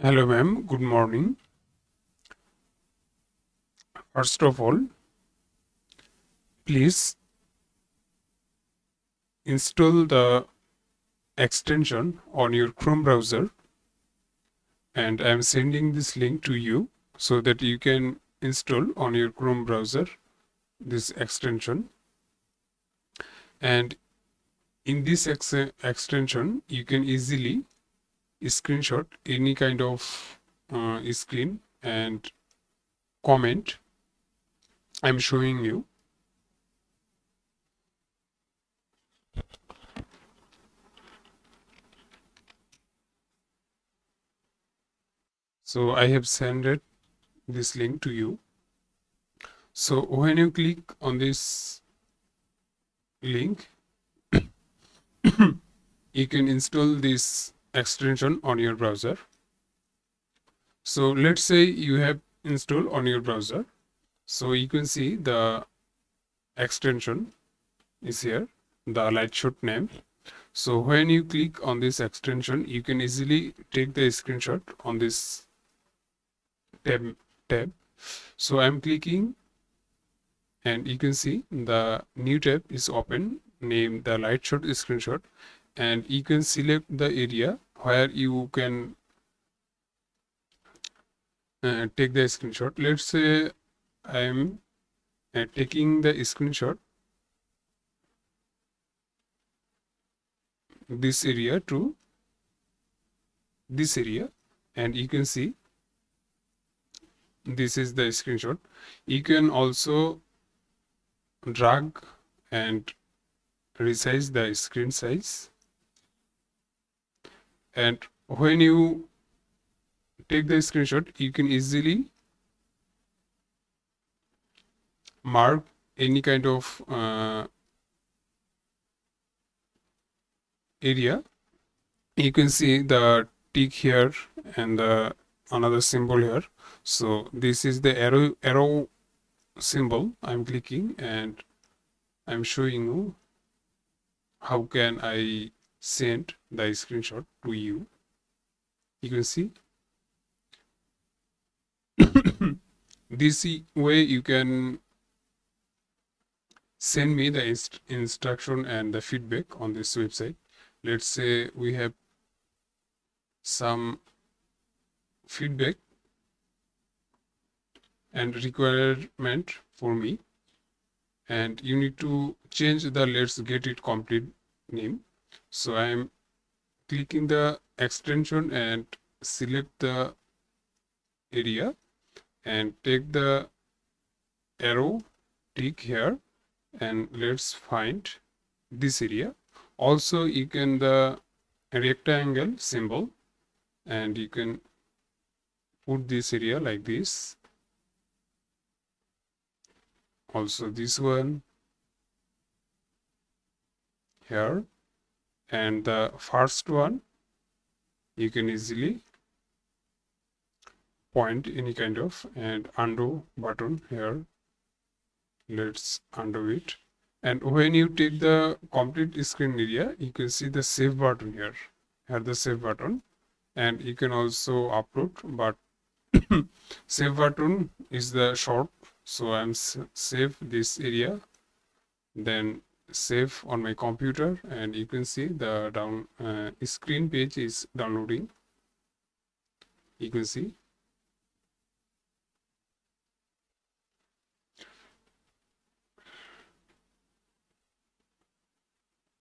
Hello, ma'am. Good morning. First of all, please install the extension on your Chrome browser, and I'm sending this link to you so that you can install on your Chrome browser this extension. And in this extension, you can easily screenshot any kind of screen and comment. I'm showing you. So I have sent this link to you. So when you click on this link, you can install this extension on your browser. So let's say you have installed on your browser. So you can see the extension is here, the 𝘧𝘰𝘶 name. So when you click on this extension, you can easily take the screenshot on this tab. So I'm clicking, and you can see the new tab is open, named the 𝘧𝘰𝘶 screenshot, and you can select the area where you can take the screenshot. Let's say I'm taking the screenshot this area to this area, and you can see this is the screenshot. You can also drag and resize the screen size, and when you take the screenshot, you can easily mark any kind of area. You can see the tick here and the another symbol here. So this is the arrow symbol. I'm clicking and I'm showing you how can I send the screenshot to you. You can see this way you can send me the instruction and the feedback on this website. Let's say we have some feedback and requirement for me, and you need to change the let's get it complete name. So I'm clicking the extension and select the area and take the arrow tick here, and let's find this area. Also you can the rectangle symbol, and you can put this area like this. Also this one here, and the first one you can easily point any kind of, and undo button here. Let's undo it. And when you take the complete screen area, you can see the save button here. Here the save button, and you can also upload, but save button is the short. So I'm save this area, then save on my computer, and you can see the screen page is downloading. You can see